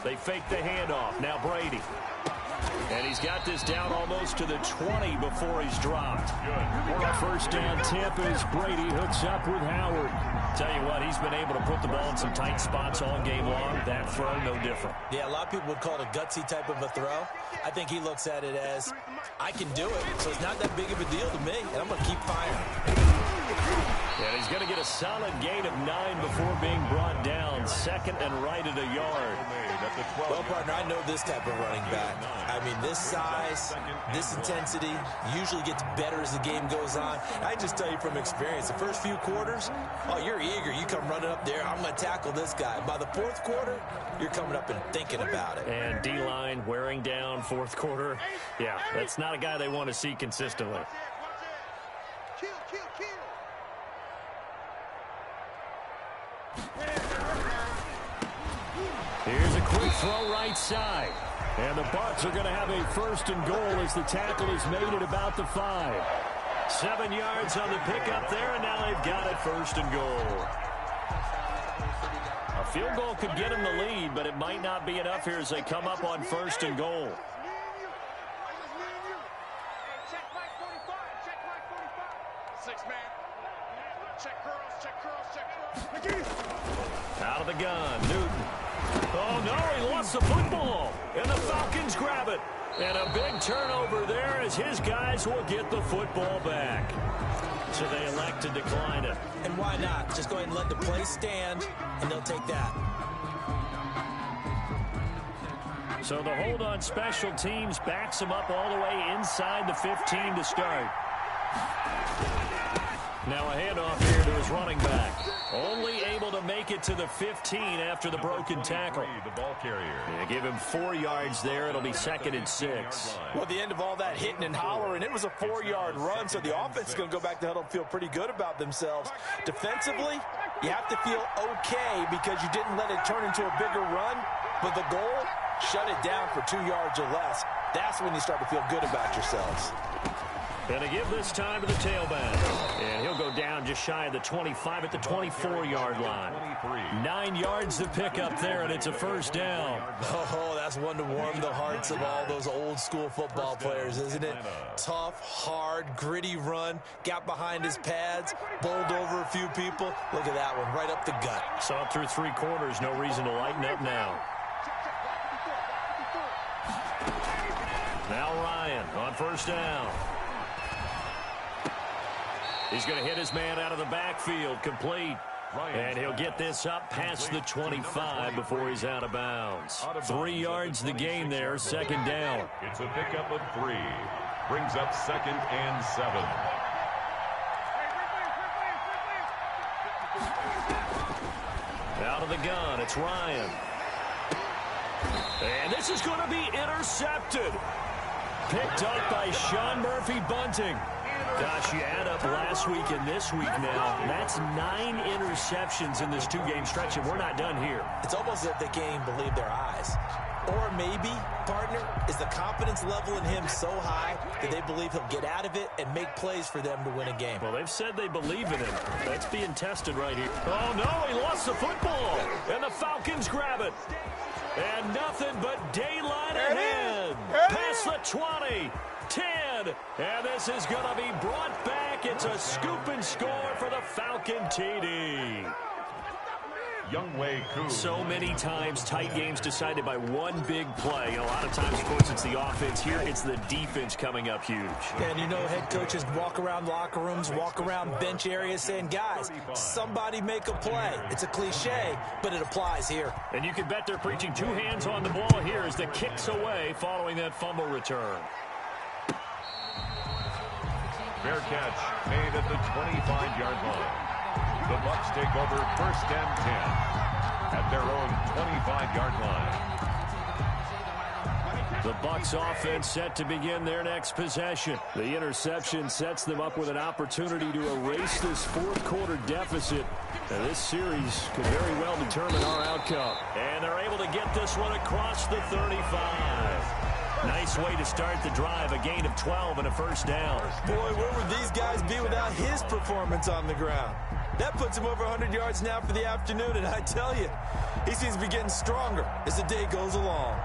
They fake the handoff. Now Brady. And he's got this down almost to the 20 before he's dropped. For a 1st down, Tampa's Brady hooks up with Howard. Tell you what, he's been able to put the ball in some tight spots all game long. That throw, no different. Yeah, a lot of people would call it a gutsy type of a throw. I think he looks at it as, I can do it, so it's not that big of a deal to me, and I'm going to keep firing. And he's going to get a solid gain of 9 before being brought down. 2nd and right at a yard. Well, partner, I know this type of running back. I mean, this size, this intensity usually gets better as the game goes on. I just tell you from experience, the first few quarters, oh, you're eager. You come running up there, I'm going to tackle this guy. By the 4th quarter, you're coming up and thinking about it. And D-line wearing down 4th quarter. Yeah, that's not a guy they want to see consistently. Here's a quick throw right side. And the Bucs are going to have a 1st and goal as the tackle is made at about the 5. 7 yards on the pickup there, and now they've got it 1st and goal. A field goal could get them the lead, but it might not be enough here as they come up on 1st and goal. Out of the gun, Newton. Oh, no, he lost the football. And the Falcons grab it. And a big turnover there as his guys will get the football back. So they elect to decline it. And why not? Just go ahead and let the play stand, and they'll take that. So the hold on special teams backs him up all the way inside the 15 to start. Now a handoff here to his running back. Only able to make it to the 15 after the broken tackle. The ball carrier. They give him 4 yards there. It'll be 2nd and 6. Well, at the end of all that hitting and hollering, it was a 4-yard run, so the offense is going to go back to huddle and feel pretty good about themselves. Defensively, you have to feel okay because you didn't let it turn into a bigger run. But the goal, shut it down for 2 yards or less. That's when you start to feel good about yourselves. And to give this time to the tailback. And he'll go down just shy of the 25 at the 24-yard line. 9 yards to pick up there, and it's a first down. Oh, that's one to warm the hearts of all those old-school football players, isn't it? Tough, hard, gritty run. Got behind his pads, bowled over a few people. Look at that one, right up the gut. Saw it through 3 quarters. No reason to lighten up now. Now Ryan on first down. He's going to hit his man out of the backfield, complete. And he'll get this up past the 25 before he's out of bounds. 3 yards the gain there, second down. It's a pickup of 3. Brings up 2nd and 7. Out of the gun, it's Ryan. And this is going to be intercepted. Picked up by Sean Murphy-Bunting. Gosh, you add up last week and this week now, that's 9 interceptions in this 2-game stretch, and we're not done here. It's almost as if they can't even believe their eyes. Or maybe, partner, is the confidence level in him so high that they believe he'll get out of it and make plays for them to win a game. Well, they've said they believe in him. That's being tested right here. Oh, no, he lost the football, and the Falcons grab it. And nothing but daylight ahead. Past the 20. 10, and this is going to be brought back. It's a scoop and score for the Falcon TD. Youngway Koo. So many times, tight games decided by one big play. A lot of times, of course, it's the offense. Here, it's the defense coming up huge. And you know, head coaches walk around locker rooms, walk around bench areas saying, guys, somebody make a play. It's a cliche, but it applies here. And you can bet they're preaching 2 hands on the ball here as the kicks away following that fumble return. Fair catch made at the 25-yard line. The Bucs take over 1st and 10 at their own 25-yard line. The Bucs offense set to begin their next possession. The interception sets them up with an opportunity to erase this 4th quarter deficit. And this series could very well determine our outcome. And they're able to get this one across the 35. Nice way to start the drive, a gain of 12 and a first down. Boy, where would these guys be without his performance on the ground? That puts him over 100 yards now for the afternoon, and I tell you, he seems to be getting stronger as the day goes along.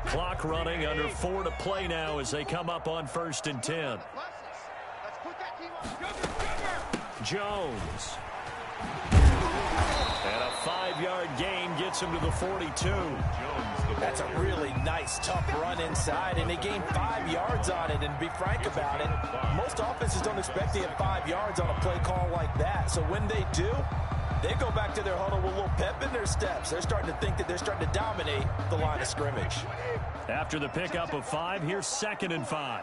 Clock running, under 4 to play now as they come up on 1st and 10. Jones. And a 5-yard gain gets him to the 42. That's a really nice, tough run inside, and they gained 5 yards on it. And to be frank about it, most offenses don't expect to get 5 yards on a play call like that. So when they do, they go back to their huddle with a little pep in their steps. They're starting to think that they're starting to dominate the line of scrimmage. After the pickup of 5, here's 2nd and 5.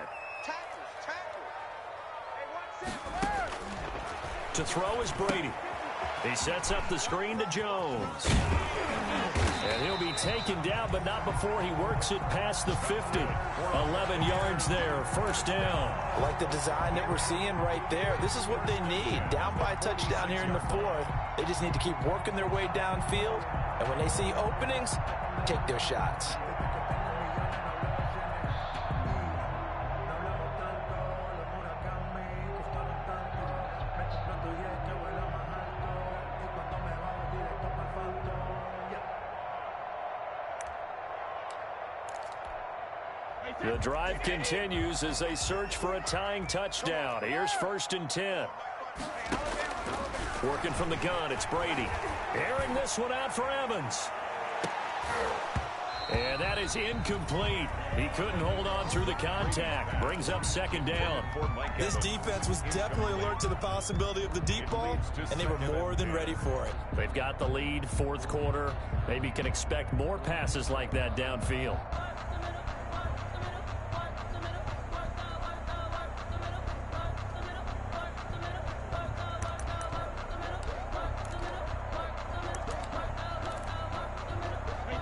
To throw is Brady. He sets up the screen to Jones. And he'll be taken down, but not before he works it past the 50. 11 yards there, first down. Like the design that we're seeing right there. This is what they need. Down by a touchdown here in the 4th. They just need to keep working their way downfield. And when they see openings, take their shots. The drive continues as they search for a tying touchdown. Here's 1st and 10. Working from the gun, it's Brady. Airing this one out for Evans. And that is incomplete. He couldn't hold on through the contact. Brings up 2nd down. This defense was definitely alert to the possibility of the deep ball, and they were more than ready for it. They've got the lead, 4th quarter. Maybe can expect more passes like that downfield.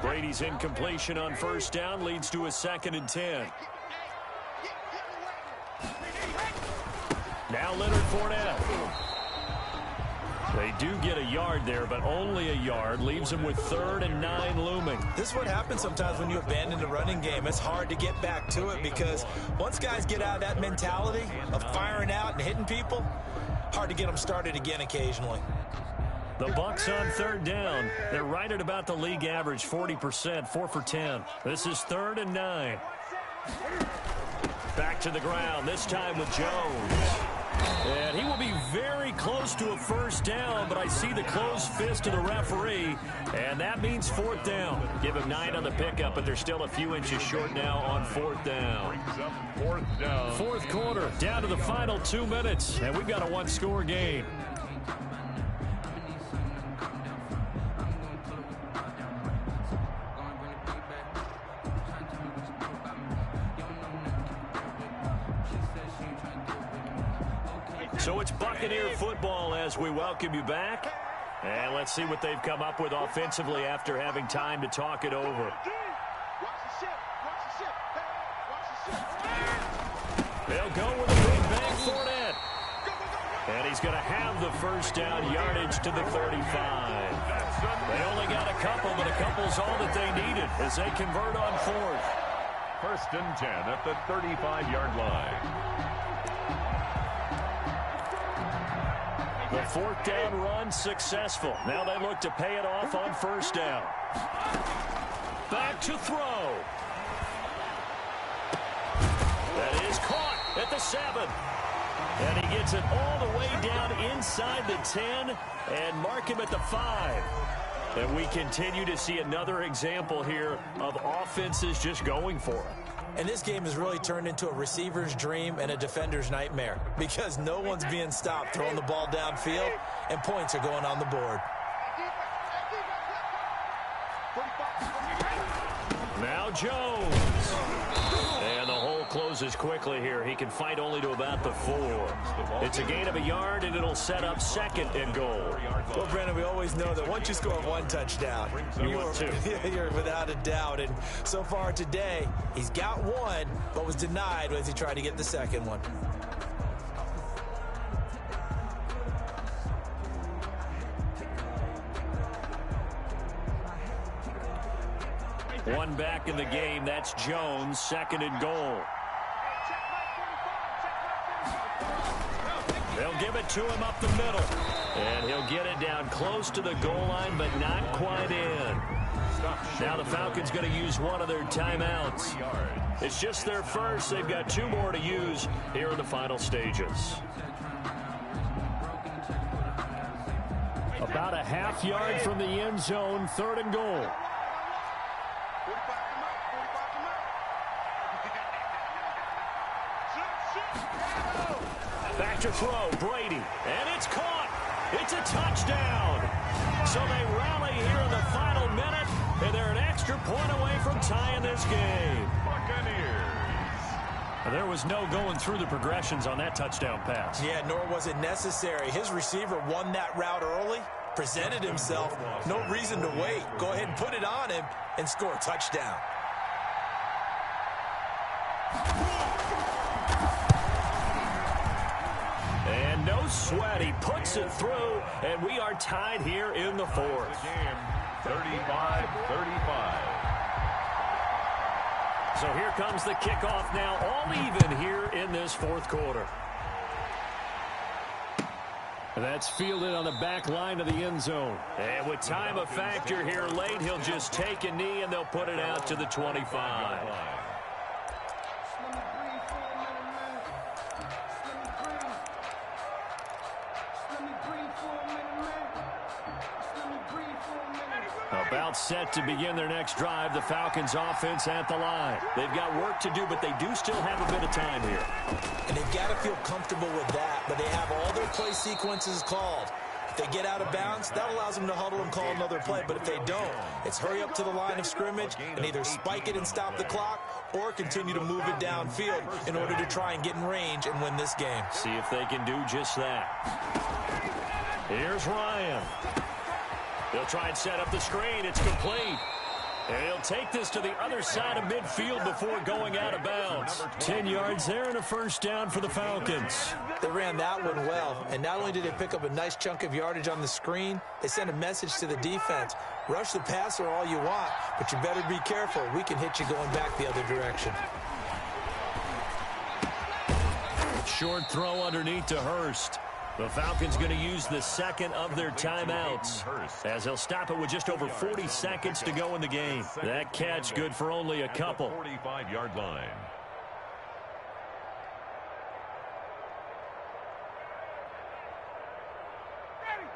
Brady's incompletion on 1st down leads to a 2nd and 10. Now Leonard Fournette. They do get a yard there, but only a yard. Leaves them with 3rd and 9 looming. This is what happens sometimes when you abandon the running game. It's hard to get back to it because once guys get out of that mentality of firing out and hitting people, hard to get them started again occasionally. The Bucs on 3rd down. They're right at about the league average, 40%, 4 for 10. This is 3rd and 9. Back to the ground, this time with Jones. And he will be very close to a 1st down, but I see the closed fist of the referee, and that means 4th down. Give him 9 on the pickup, but they're still a few inches short now on 4th down. 4th down. 4th quarter, down to the final 2 minutes, and we've got a 1-score game. So it's Buccaneer football as we welcome you back. And let's see what they've come up with offensively after having time to talk it over. They'll go with a big bang for it. And he's going to have the 1st down, yardage to the 35. They only got a couple, but a couple's all that they needed as they convert on 4th. 1st and 10 at the 35-yard line. The 4th down run successful. Now they look to pay it off on 1st down. Back to throw. That is caught at the 7. And he gets it all the way down inside the 10 and mark him at the 5. And we continue to see another example here of offenses just going for it. And this game has really turned into a receiver's dream and a defender's nightmare because no one's being stopped throwing the ball downfield, and points are going on the board. Now Jones. And the hole closes quickly here. He can fight only to about the 4. It's a gain of a yard, and it'll set up 2nd and goal. Well, Brandon, we always know that once you score 1 touchdown, you're without a doubt. And so far today, he's got 1, but was denied as he tried to get the 2nd one. One back in the game. That's Jones, 2nd and goal. They'll give it to him up the middle. And he'll get it down close to the goal line, but not quite in. Now the Falcons going to use one of their timeouts. It's just their first. They've got 2 more to use here in the final stages. About a half yard from the end zone, 3rd and goal. Back to throw, Brady, and it's caught. It's a touchdown. So they rally here in the final minute, and they're an extra point away from tying this game. Buccaneers. There was no going through the progressions on that touchdown pass. Yeah, nor was it necessary. His receiver won that route early, presented himself. No reason to wait. Go ahead and put it on him and score a touchdown. And no sweat. He puts it through, and we are tied here in the 4th. 35-35. So here comes the kickoff now, all even here in this 4th quarter. That's fielded on the back line of the end zone. And with time a factor here late, he'll just take a knee, and they'll put it out to the 25. About set to begin their next drive, the Falcons offense at the line. They've got work to do, but they do still have a bit of time here. And they've got to feel comfortable with that, but they have all their play sequences called. If they get out of bounds, that allows them to huddle and call another play, but if they don't, it's hurry up to the line of scrimmage and either spike it and stop the clock or continue to move it downfield in order to try and get in range and win this game. See if they can do just that. Here's Ryan. They'll try and set up the screen. It's complete. And he'll take this to the other side of midfield before going out of bounds. 10 yards there and a first down for the Falcons. They ran that one well, and not only did they pick up a nice chunk of yardage on the screen, they sent a message to the defense. Rush the passer all you want, but you better be careful. We can hit you going back the other direction. Short throw underneath to Hurst. The Falcons going to use the second of their timeouts, as they'll stop it with just over 40 seconds to go in the game. That catch good for only a couple. 45-yard line.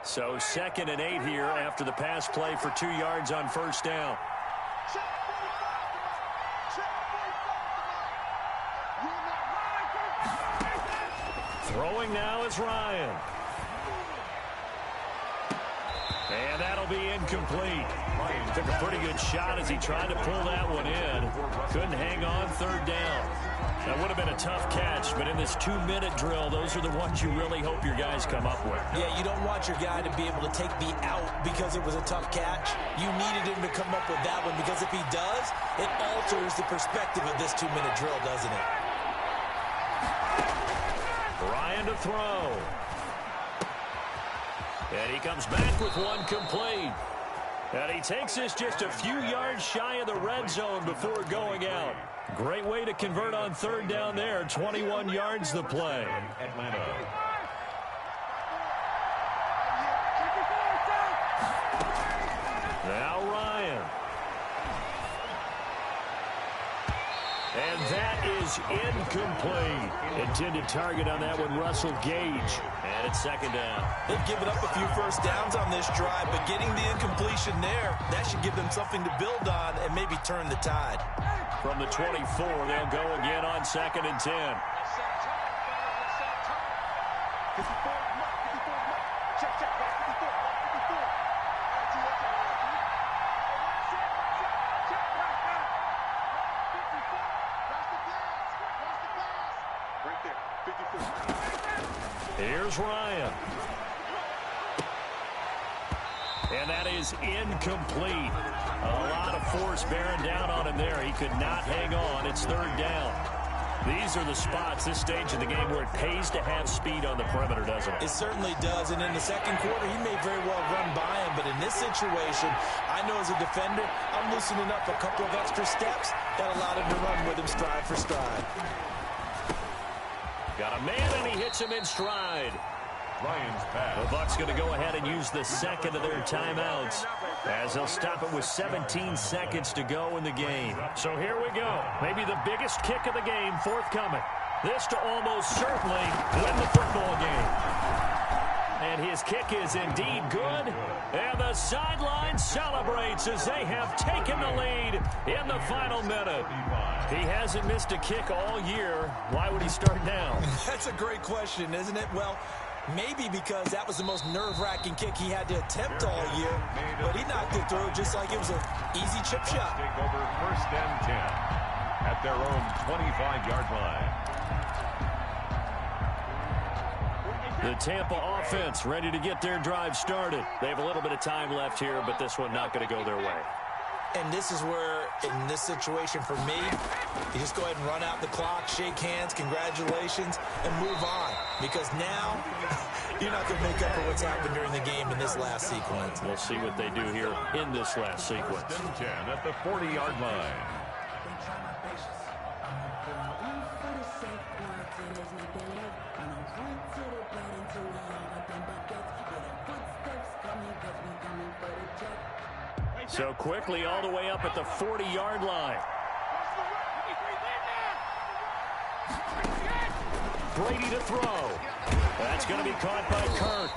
So 2nd and 8 here after the pass play for 2 yards on first down. Throwing now is Ryan. And that'll be incomplete. Took a pretty good shot as he tried to pull that one in. Couldn't hang on, third down. That would have been a tough catch, but in this 2-minute drill, those are the ones you really hope your guys come up with. Yeah, you don't want your guy to be able to take the out because it was a tough catch. You needed him to come up with that one, because if he does, it alters the perspective of this 2-minute drill, doesn't it? Ryan to throw. And he comes back with one complete. And he takes this just a few yards shy of the red zone before going out. Great way to convert on third down there. 21 yards the play. Atlanta. Now Ryan. And that is incomplete. Intended target on that one, Russell Gage. And it's second down. They've given up a few first downs on this drive, but getting the incompletion there, that should give them something to build on and maybe turn the tide. From the 24, they'll go again on 2nd and 10. Here's Ryan. And that is incomplete. A lot of force bearing down on him there. He could not hang on. It's third down. These are the spots, this stage of the game, where it pays to have speed on the perimeter, doesn't it? It certainly does. And in the second quarter, he may very well run by him. But in this situation, I know as a defender, I'm loosening up a couple of extra steps that allowed him to run with him stride for stride. Got a man, and he hits him in stride. Ryan's pass. The Bucs going to go ahead and use the second of their timeouts, as they'll stop it with 17 seconds to go in the game. So here we go. Maybe the biggest kick of the game forthcoming. This to almost certainly win the football game. And his kick is indeed good. And the sideline celebrates as they have taken the lead in the final minute. He hasn't missed a kick all year. Why would he start now? That's a great question, isn't it? Well, maybe because that was the most nerve-wracking kick he had to attempt all year. But he knocked it through just like it was an easy chip shot. Take over 1st and 10 at their own 25-yard line. The Tampa offense ready to get their drive started. They have a little bit of time left here, but this one not going to go their way. And this is where, in this situation for me, you just go ahead and run out the clock, shake hands, congratulations, and move on. Because now, you're not going to make up for what's happened during the game in this last sequence. We'll see what they do here in this last sequence. 1st and 10 at the 40-yard line. So quickly all the way up at the 40-yard line. Brady to throw. That's going to be caught by Kirk.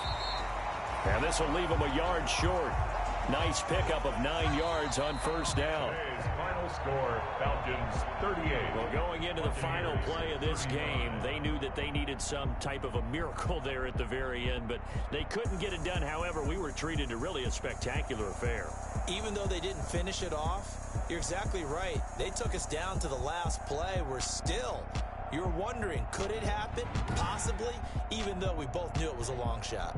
And this will leave him a yard short. Nice pickup of 9 yards on first down. Final score, Falcons 38. Well, going into the final play of this game, they knew that they needed some type of a miracle there at the very end, but they couldn't get it done. However, we were treated to really a spectacular affair. Even though they didn't finish it off, you're exactly right. They took us down to the last play. We're still, you're wondering, could it happen? Possibly, even though we both knew it was a long shot.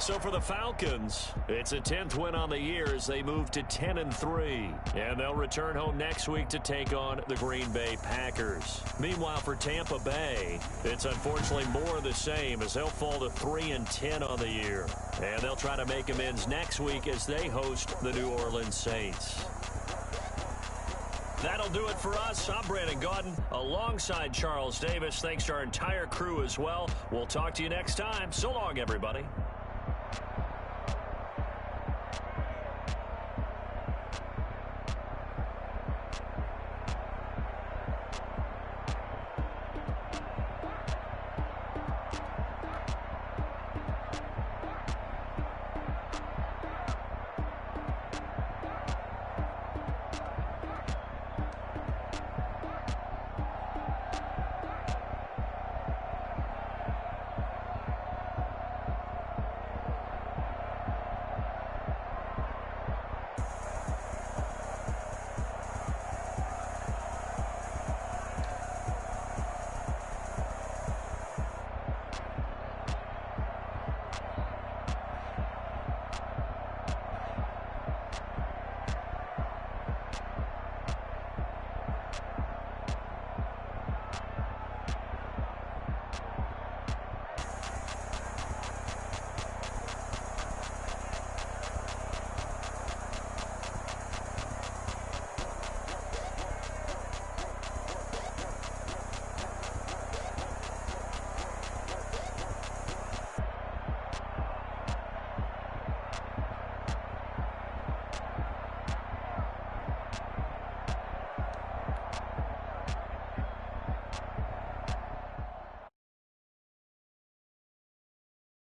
So for the Falcons, it's a 10th win on the year as they move to 10-3. And they'll return home next week to take on the Green Bay Packers. Meanwhile, for Tampa Bay, it's unfortunately more of the same as they'll fall to 3-10 on the year. And they'll try to make amends next week as they host the New Orleans Saints. That'll do it for us. I'm Brandon Gaudin alongside Charles Davis. Thanks to our entire crew as well. We'll talk to you next time. So long, everybody.